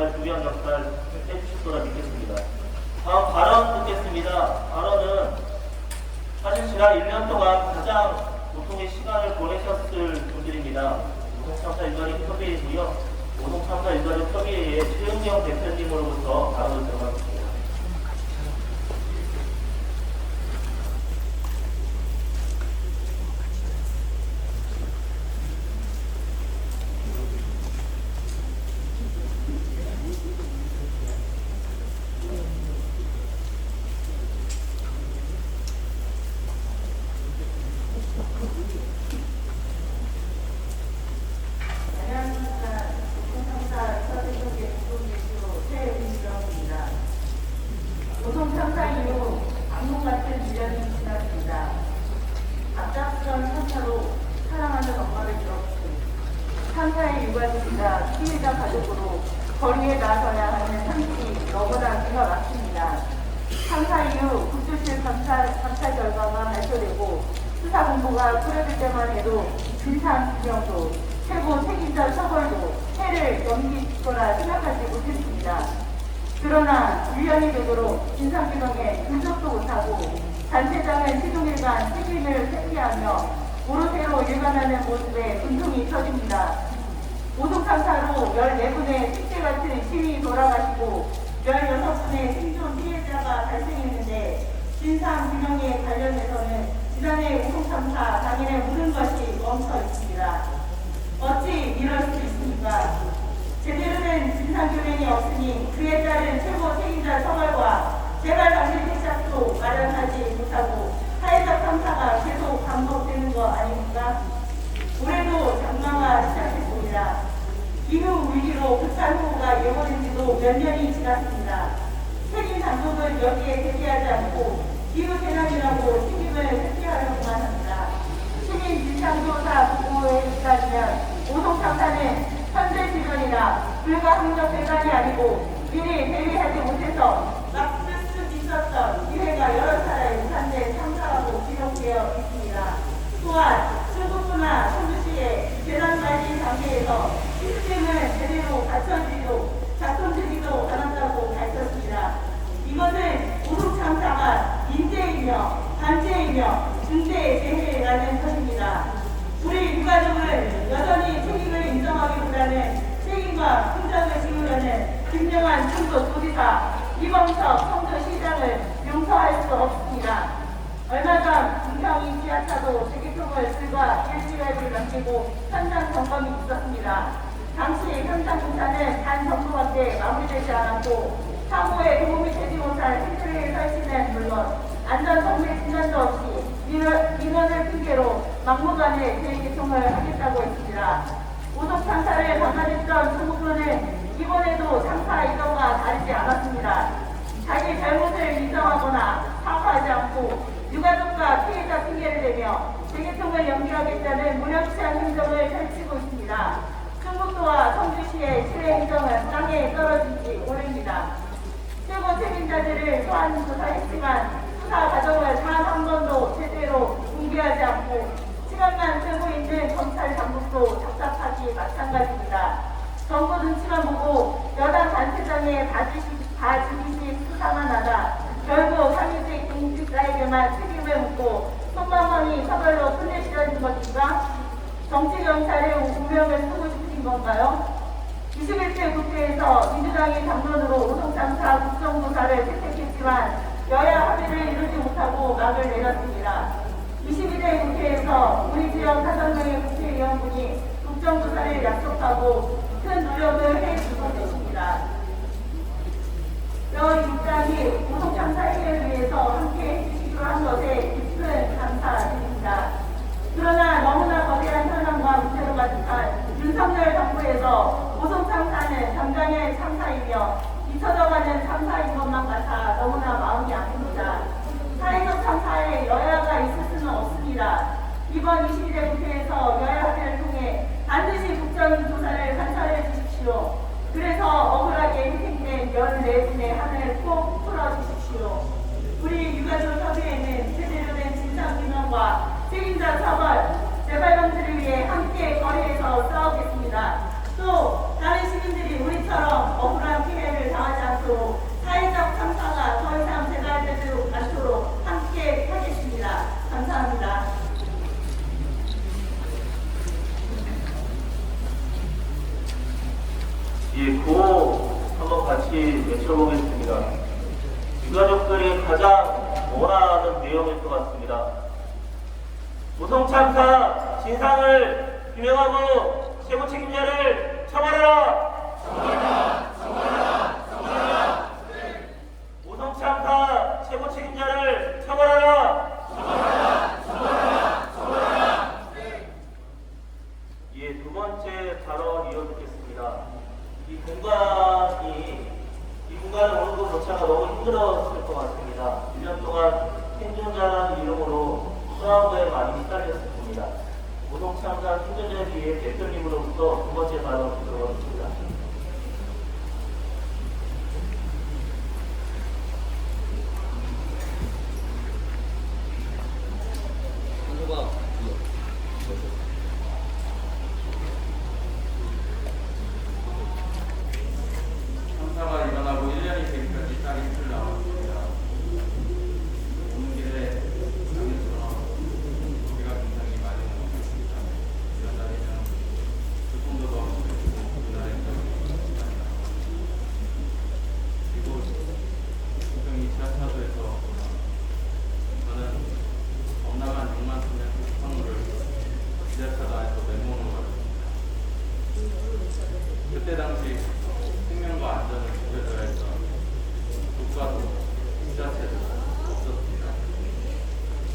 정말 중요한 역할 해주실 거라 믿겠습니다. 다음 발언 듣겠습니다. 발언은 사실 지난 1년 동안 가장 고통의 시간을 보내셨을 분들입니다. 노동참사 일가족 협의회이고요. 노동참사 일가족 협의회의 최은영 대표님으로부터 발언을 들어가겠습니다. 노동참사 이후 악몽 같은 1년이 지났습니다. 갑작스런 참사로 사랑하는 엄마를 잃었고 참사의 유가족이자 피해자 가족으로 거리에 나서야 하는 상식이 너무나 기가 막힙니다. 참사 이후 국조실 감찰 결과가 발표되고 수사본부가 꾸려질 때만 해도 진상규명도 최고 책임자 처벌도 해를 넘길 거라 생각하지 못했습니다. 그러나 1년이 되도록 진상규명에 근접도 못하고 단체장은 시종일관 책임을 회피하며 오롯해로 일관하는 모습에 분통이 터집니다. 노동참사로 14분의 식대 같은 시민이 돌아가시고 16분의 생존 피해자가 발생했는데 진상규명에 관련해서는 지난해 노동참사 당일의 모든 것이 멈춰 있습니다. 어찌 이럴 수 있습니까? 제대로 된 진상규명이 없으니 그에 따른 최고 책임자 처벌과 재발 방지 대책도 마련하지 못하고 사회적 참사가 계속 반복되는 거 아닙니까? 올해도 장마가 시작했습니다. 기후 위기로 극한 호우가 예고된 지도 몇 년이 지났습니다. 책임 당국은 여기에 대비하지 않고 기후재난이라고 책임을 회피하려고만 합니다. 시민 진상조사 보고에 따르면 노동참사는 현재 시련이나 불가항력 대란이 아니고 미리 대비하지 못해서 막 쓸 수 있었던 기회가 여러 차례 유산된 참사라고 기록되어 있습니다. 또한 충북구나 청주시의 재난관리 단계에서 시스템을 제대로 작동되지도 않았다고 밝혔습니다. 이것은 노동참사가 인재이며 단체이며 중대재해라는 것입니다. 우리 유가족은 여전히 책임을 인정하기보다는 책임과 긍정을 지우려는 김영환 충북도지사, 이범석 청주시장을 용서할 수 없습니다. 얼마 전 김평이 지하차도 대기통을 불과 일주일을 남기고 현장 점검이 있었습니다. 당시 현장 공사는 단 정도밖에 마무리되지 않았고 사고에 도움이 되지 못할 시설의 설치는 물론 안전 정비 진단도 없이 민원을 핑계로 막무가내 대기통을 하겠다고 했습니다. 노동참사를 방관했던 충북도는 이번에도 참사 이전과 다르지 않았습니다. 자기 잘못을 인정하거나 사과하지 않고 유가족과 피해자 핑계를 대며 대기통을 연기하겠다는 무력시한 행정을 펼치고 있습니다. 충북도와 청주시의 실외 행정은 땅에 떨어진 지 오래입니다. 최고 책임자들을 소환 조사했지만 수사 과정을 단 한 번도 제대로 공개하지 않고 시간만 쓰고 있는 검찰 당국도 답답하기 마찬가지입니다. 정부 눈치만 보고 여당 단체장의 봐주기식 수사만 하다 결국 상위직 공직자에게만 책임을 묻고 손방망이 처벌로 끝내시려는 것인가? 정치경찰의 운명을 쓰고 싶으신 건가요? 21대 국회에서 민주당이 당론으로 노동참사 국정조사를 채택했지만 여야 합의를 이루지 못하고 막을 내렸습니다. 22대 국회에서 우리 지역 5명의 국회의원분이 국정조사를 약속하고 큰 노력을 해주고 계십니다. 여입장이 노동참사 해결을 위해서 함께 해주시기로 한 것에 깊은 감사드립니다. 그러나 너무나 거대한 현황과 문제로 가득한 윤석열 정부에서 노동참사는 당장의 참사이며 잊혀져가는 참사인 것만 같아 너무나 마음이 아픕니다. 사회적 참사에 여야가 있을 수는 없습니다. 이번 22대 국회에서 여야 합의를 통해 반드시 국정조사를 관찰해 주십시오. 그래서 억울하게 희생된 14분의 한을 꼭 풀어주십시오. 우리 유가족 협의회는 제대로 된 진상규명과 책임자 처벌, 재발 방지를 위해 함께 거리에서 싸우겠습니다. 또 다른 시민들이 우리처럼 억울한 가장 원하는 내용일 것 같습니다. 오송참사 진상을 규명하고 최고 책임자를 처벌하라! 오송참사 최고 책임자를 처벌하라! 예, 두 번째 발언 이어듣겠습니다. 이 공간을 오는 것 자체가 너무 힘들었을 것 같습니다. 1년 동안 생존자라는 이름으로 수하고에 많이 시달렸을 겁니다. 오송참사 생존자협의회 대표님으로부터 두 번째 발언 들어봤습니다. 참사가 일어나고 1년이 되기까지 딱 이틀 남았습니다. 오는 길에 장례처럼 우리가 굉장히 많이 먹었습니다. 이런 날이면 교통도 너무 힘들고 그날의 기억이 많이 나고 그리고 분명히 지하차도에서 저는 엄나간 6만 톤의 폭탄물을 지하차도 안에서 내모는 것 같습니다. 그때 당시 생명과 안전을 지켜줘야 했던 국가도 지자체도 없었습니다.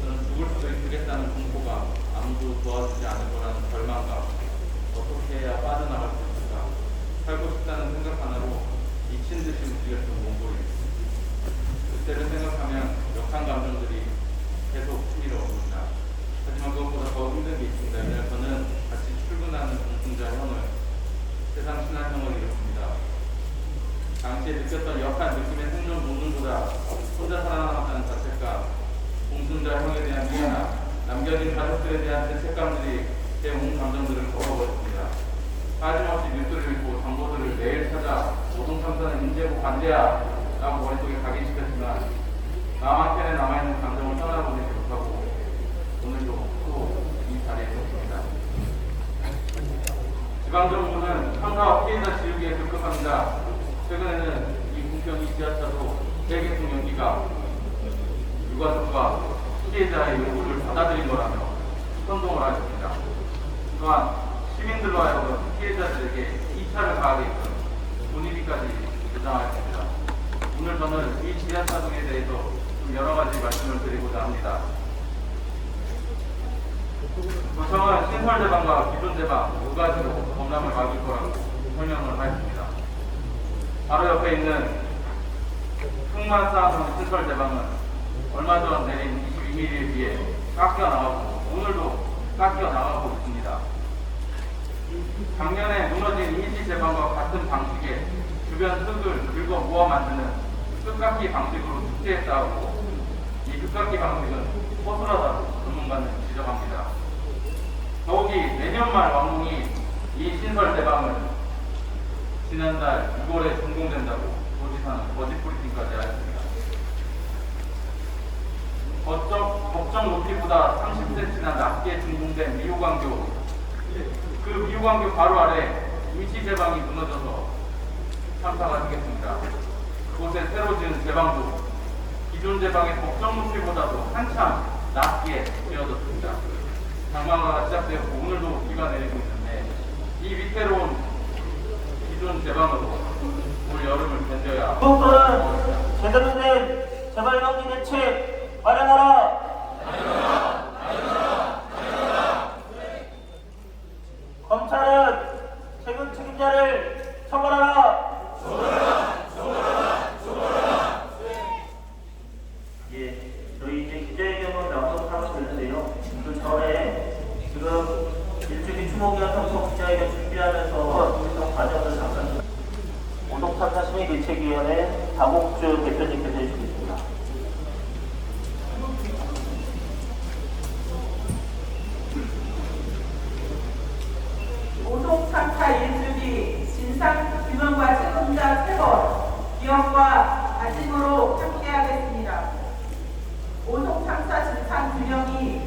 저는 죽을 수도 있겠다는 공포가 아무도 도와주지 않을 거라는 절망감, 어떻게 해야 빠져나갈 수 있을까, 살고 싶다는 생각 하나로 미친 듯이 움직였던 몸부림입니다. 그때를 생각하면 역한 감정들이 계속 품위를 얻습니다. 하지만 그것보다 더 힘든 게 있습니다. 왜냐하면 저는 같이 출근하는 동승자 형을 세상 친한 형을 잃었습니다. 당시에 느꼈던 역한 느낌의 생존 본능보다 혼자 살아남았다는 자책감, 동승자 형에 대한 미안함, 남겨진 가족들에 대한 죄책감들이 제 온 감정들을 덮어버렸습니다. 빠짐없이 뉴스를 읽고 정보들을 매일 찾아 오송참사는 인재고 관대야 라고 머릿속에 각인시켰지만 마음 한켠에 남아있는 감정을 떠나보내지 못하고 오늘도 또 이 자리에 섰습니다. 지방정부는 참사와 피해자 지우기에 급급합니다. 최근에는 이 국경 지하차도 재개통 연기가 유가족과 피해자의 요구를 받아들인 거라며 선동을 하였습니다. 또한 시민들로 하여금 피해자들에게 2차를 가하게끔 본인이까지 주장하였습니다. 오늘 저는 이 지하차도에 대해서 좀 여러 가지 말씀을 드리고자 합니다. 구청은 신설 제방과 기존 제방 두 가지로 범람을 막을 거라고 설명을 하였습니다. 바로 옆에 있는 흑만사항 신설 제방은 얼마 전 내린 22mm에 비해 깎여 나가고 오늘도 깎여 나가고 있습니다. 작년에 무너진 인시 제방과 같은 방식의 주변 흙을 긁어 모아 만드는 흙깎기 방식으로 축제했다고 이 흙깎기 방식은 허술하다고 전문가는 지적합니다. 더욱이 내년 말 완공이 이 신설 대방을 지난달 6월에 준공된다고 도지사는 거짓 브리핑까지 하였습니다. 법정 높이보다 30cm나 낮게 준공된 미호광교, 그 미호광교 바로 아래 임시 제방이 무너져서 참사가 생겼습니다. 그곳에 새로 지은 제방도 기존 제방의 법정 높이보다도 한참 낮게 지어졌습니다. 장마가 시작되었고 오늘도 비가 내리고 있는데 이 위태로운 기존 제방으로 올 여름을 견뎌야 무엇보다는 제대로 된 재발방지 대책 마련하라! 검찰은 최근 책임자를 처벌하라! 예, 저희 이제 기자회견을 나와서 하고 있는데요. 그 전에 지금 일주기 추모기간 성공 기자회견 준비하면서 분석 과정을 잠깐 오송참사 시민대책위원회 박옥주 대표님께서 해주시겠습니다. 오송참사 일주기 진상 규명과 책임자 체벌, 기억과 다짐으로 함께하겠습니다. 오송참사 진상 규명이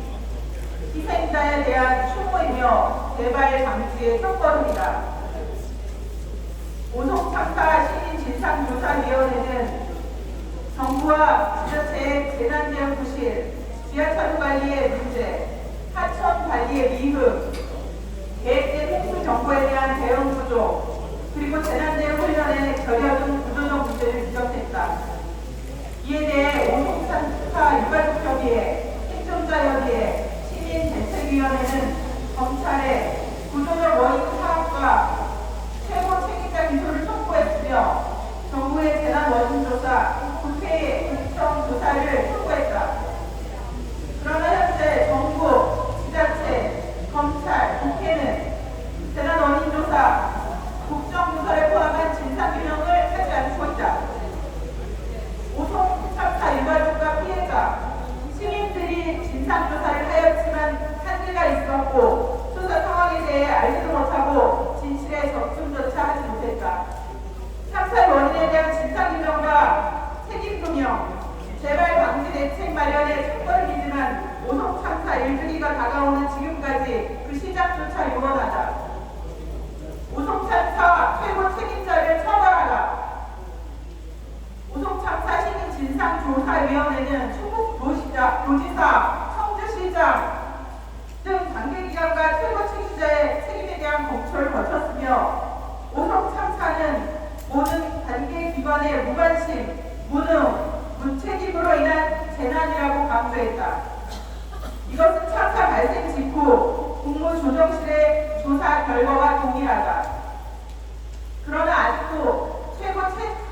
희생자에 대한 추모이며 재발 방지의 첫걸음이다. 오송참사 시민진상조사위원회는 정부와 지자체의 재난대응부실, 지하철 관리의 문제, 하천 관리의 미흡, 계획된 홍수 정보에 대한 대응 부족, 그리고 재난대응 훈련의 결여 등 구조적 문제를 지적했다. 이에 대해 오송산파 유가족협의회, 생존자협의회, 시민대책위원회는 검찰에 구조적 원인 파악과 최고 책임자 기소를 촉구했으며 정부의 재난 원인 조사, 국회의 국정 조사를 촉구했다. 그러나 현재 정부, 지자체, 검찰, 국회는 재난 원인 조사, 국정조사를 포함한 진상규명을 하지 않고 있다. 오송 참사 유가족과 피해자, 시민들이 진상조사를 하였지만 한계가 있었고 조사 상황에 대해 알지도 못하고 진실에 접근조차 하지 못했다. 참사의 원인에 대한 진상규명과 책임소명, 재발 방지 대책 마련에 촉구이지만 오송 참사 1주기가 다가오는 지금까지 그 시작조차 유언하다. 오송 참사 최고 책임자를 처벌하라. 오송 참사 시민 진상조사위원회는 충북 도지사, 청주시장 등 관계기관과 최고 책임자의 책임에 대한 검토를 거쳤으며 오송 참사는 모든 관계기관의 무관심, 무능, 무책임으로 인한 재난이라고 강조했다. 이것은 참사 발생 직후 국무조정실의 조사 결과와 동일하다. 그러나 아직도 최고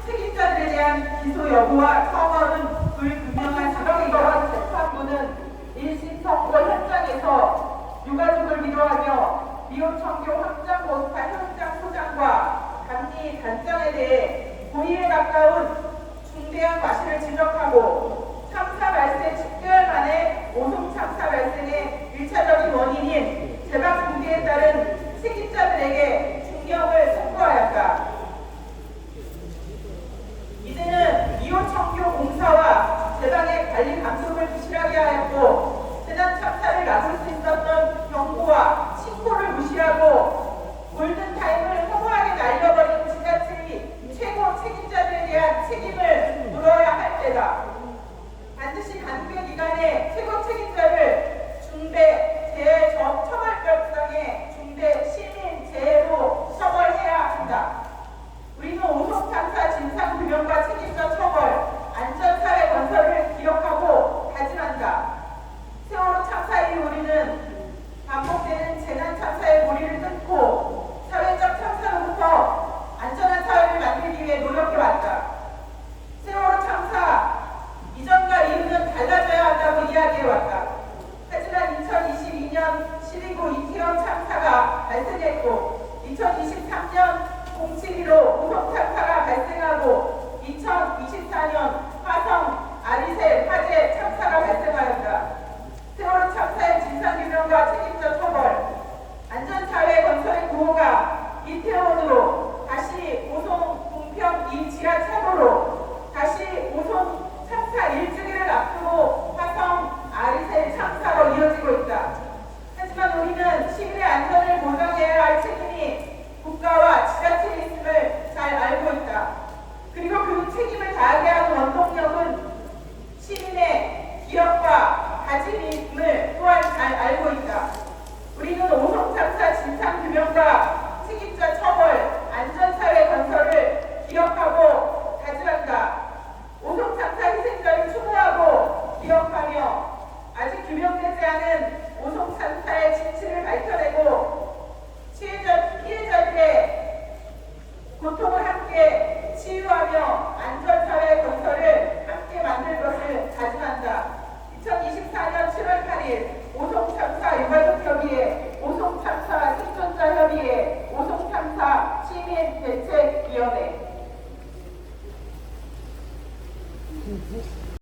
책임자들에 대한 기소 여부와 처벌은 불분명한 상황이고 재판부는 1심 선고 현장에서 유가족을 위로하며 미호청교 확장 모스파 현장 소장과 감리 단장에 대해 고의에 가까운 중대한 과실을 지적하고 참사 발생 10개월 만에 오송 참사 발생의 1차적인 원인인 제방 붕괴에 따른 책임자들에게 충격을 선고하였다. 이제는 미호청교 공사와 제방의 관리 감독을 부실하게 하였고 재난 참사를 막을 수 있었던 경고와 신고를 무시하고 골든타임을 허무하게 날려버린 지자체의 최고 책임자들에 대한 책임을 물어야 할 때다. 반드시 관계기관의 최고 책임자를 중대 재해 처벌법상의 중대 시민 재해로 처벌해야 한다. 우리는 오송 참사 진상규명과 책임자 처벌, 안전사회 건설을 기억하고 다짐한다. 세월호 참사 이후 우리는 반복되는 재난 참사의 고리를 끊고 사회적 참사로부터 안전한 사회를 만들기 위해 노력해왔다. 세월호 참사 이전과 이후는 달라져야 한다고 이야기해왔다. 하지만 2022년 12구 이태원 참사가 발생했고 2023년 07.15 오송 참사가 발생하고 2024년 화성, 아리셀,